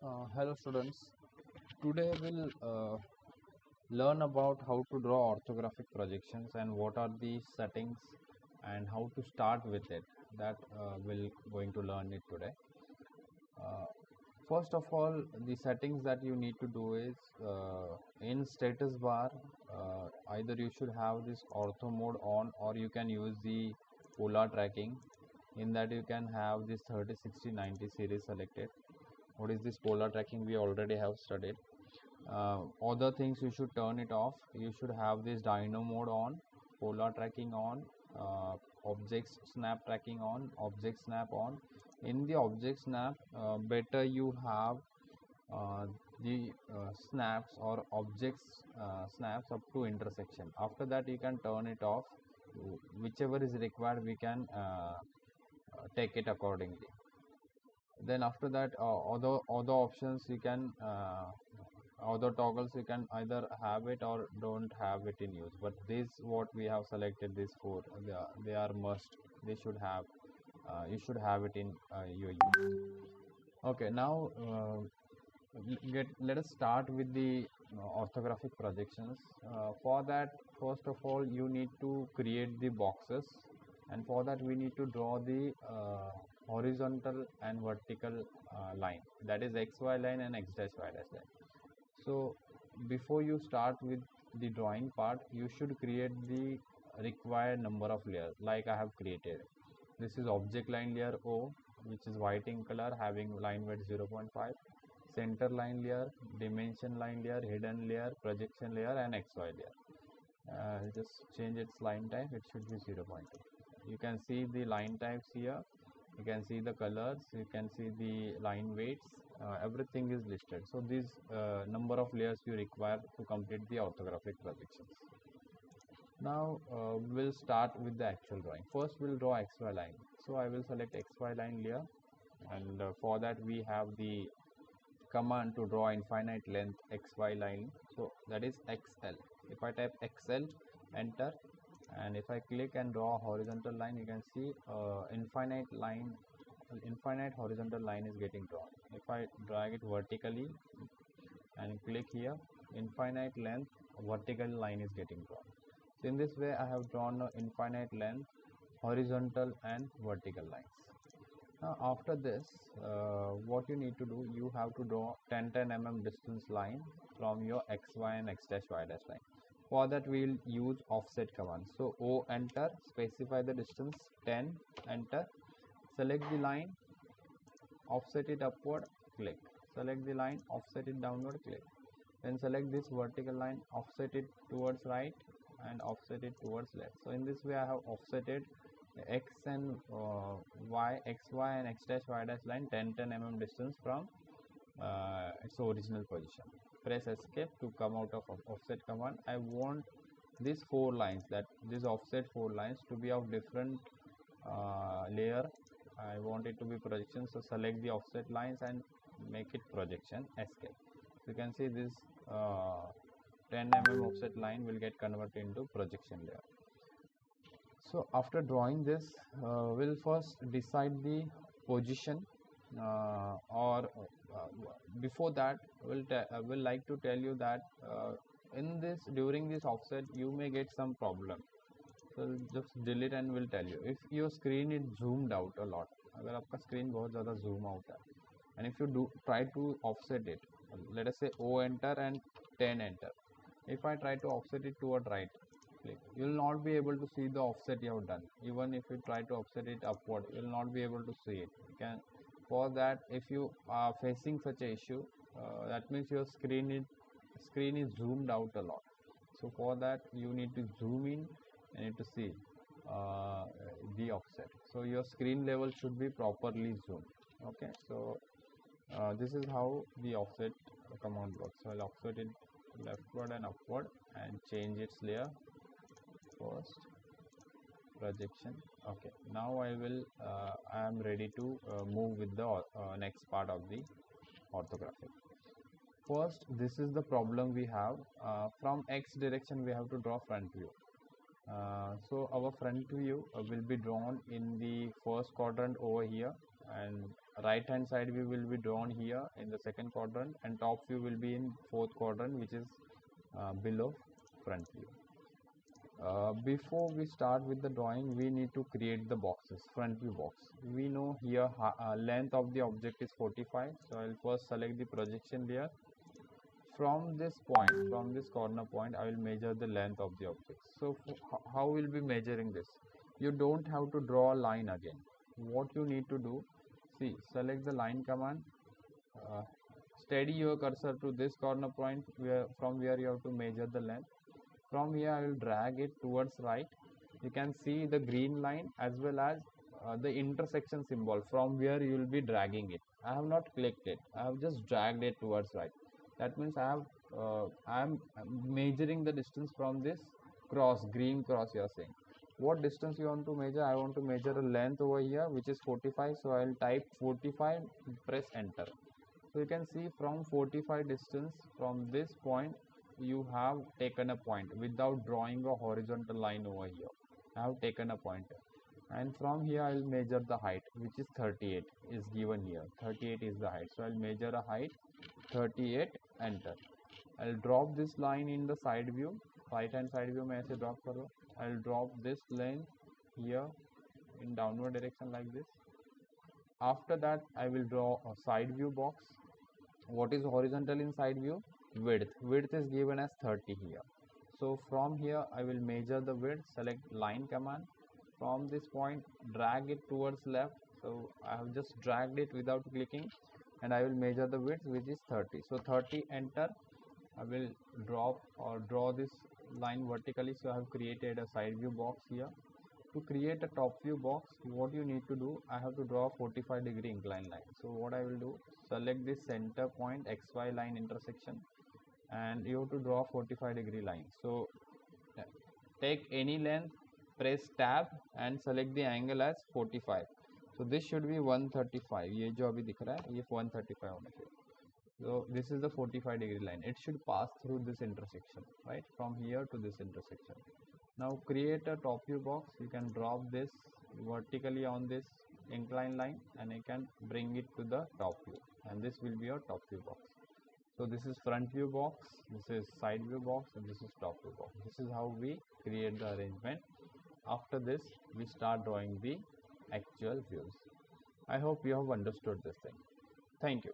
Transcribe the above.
Hello students. Today we'll learn about how to draw orthographic projections and what are the settings and how to start with it. That we'll going to learn it today. Uh, First of all, the settings that you need to do is in status bar. Either you should have this ortho mode on, or you can use the polar tracking. In that you can have this 30, 60, 90 series selected. What is this polar tracking? We already have studied. Other things, you should turn it off. You should have this dyno mode on, polar tracking on, objects snap tracking on, object snap on. In the object snap, better you have the snaps or objects snaps up to intersection. After that you can turn it off. Whichever is required, we can take it accordingly. Then after that, other options you can other toggles you can either have it or don't have it in use, but this what we have selected, these four, they are must. They should have, you should have it in your use. Okay, now let us start with the orthographic projections. For that, first of all, you need to create the boxes, and for that we need to draw the horizontal and vertical line, that is xy line and x dash y dash line. So before you start with the drawing part, you should create the required number of layers like I have created. This is object line layer O, which is white in color, having line width 0.5, center line layer, dimension line layer, hidden layer, projection layer, and xy layer. Just change its line type, it should be 0.2. You can see the line types here, you can see the colors, you can see the line weights, everything is listed. So this number of layers you require to complete the orthographic projections. Now we'll start with the actual drawing. First we'll draw xy line. So I will select xy line layer, and for that we have the command to draw infinite length xy line. So that is xl. If I type xl, enter, and if I click and draw a horizontal line, you can see infinite horizontal line is getting drawn. If I drag it vertically and click here, infinite length vertical line is getting drawn. So in this way I have drawn an infinite length horizontal and vertical lines. Now after this, what you need to do, you have to draw 10 mm distance line from your xy and x dash y dash line. For that we will use offset command. So O, enter, specify the distance 10, enter, select the line, offset it upward, click, select the line, offset it downward, click, then select this vertical line, offset it towards right and offset it towards left. So in this way I have offsetted x and xy and x dash y dash line 10 mm distance from its original position. Press escape to come out of offset command. I want these four lines, that this offset four lines, to be of different layer. I want it to be projection, so select the offset lines and make it projection, escape. You can see this 10 mm offset line will get converted into projection layer. So after drawing this, we'll first decide the position, or before that we'll like to tell you that in this, during this offset you may get some problem. So just delete and we'll tell you. If your screen is zoomed out a lot, अगर आपका screen बहुत ज़्यादा zoom out है, and if you do try to offset it, let us say O, enter, and 10, enter. If I try to offset it toward right, click, you will not be able to see the offset you have done. Even if you try to offset it upward, you will not be able to see it. You can, for that, if you are facing such a issue, that means your screen is zoomed out a lot. So for that you need to zoom in, you need to see the offset. So your screen level should be properly zoomed. Okay, so this is how the offset command works. So I'll offset it leftward and upward and change its layer. First projection. Okay, now I am ready to move with the next part of the orthographic. First, this is the problem we have. From x direction we have to draw front view. So our front view will be drawn in the first quadrant over here, and right hand side view will be drawn here in the second quadrant, and top view will be in fourth quadrant, which is below front view. Before we start with the drawing, we need to create the boxes. Front view box, we know here length of the object is 45, so I'll first select the projection layer. From this point, from this corner point, I will measure the length of the object. So how will be measuring this? You don't have to draw a line again. What you need to do, see, select the line command, uh, steady your cursor to this corner point from where you have to measure the length. From here I will drag it towards right. You can see the green line as well as the intersection symbol from where you will be dragging it. I have not clicked it, I have just dragged it towards right. That means I am measuring the distance from this cross, green cross you are saying. What distance you want to measure? I want to measure a length over here which is 45, so I will type 45, press enter. So you can see from 45 distance from this point you have taken a point without drawing a horizontal line over here. I have taken a point, and from here I will measure the height, which is 38 is given here. 38 is the height, so I will measure a height 38, enter. I will drop this line in the side view, right hand side view में ऐसे drop करो. I will drop this line here in downward direction like this. After that I will draw a side view box. What is horizontal in side view? Width is given as 30 here. So from here I will measure the width, select line command. From this point drag it towards left, so I have just dragged it without clicking, and I will measure the width, which is 30. So 30, enter. I will draw this line vertically, so I have created a side view box here. To create a top view box, what you need to do, I have to draw a 45-degree incline line. So what I will do, select this center point XY line intersection, and you have to draw a 45-degree line. So take any length, press tab and select the angle as 45. So this should be 135. ये जो अभी दिख रहा है ये 135 होना चाहिए. So this is the 45-degree line. It should pass through this intersection, right? From here to this intersection. Now create a top view box. You can drop this vertically on this incline line, and you can bring it to the top view, and this will be your top view box. So this is front view box, this is side view box, and this is top view box. This is how we create the arrangement. After this, we start drawing the actual views. I hope you have understood this thing. Thank you.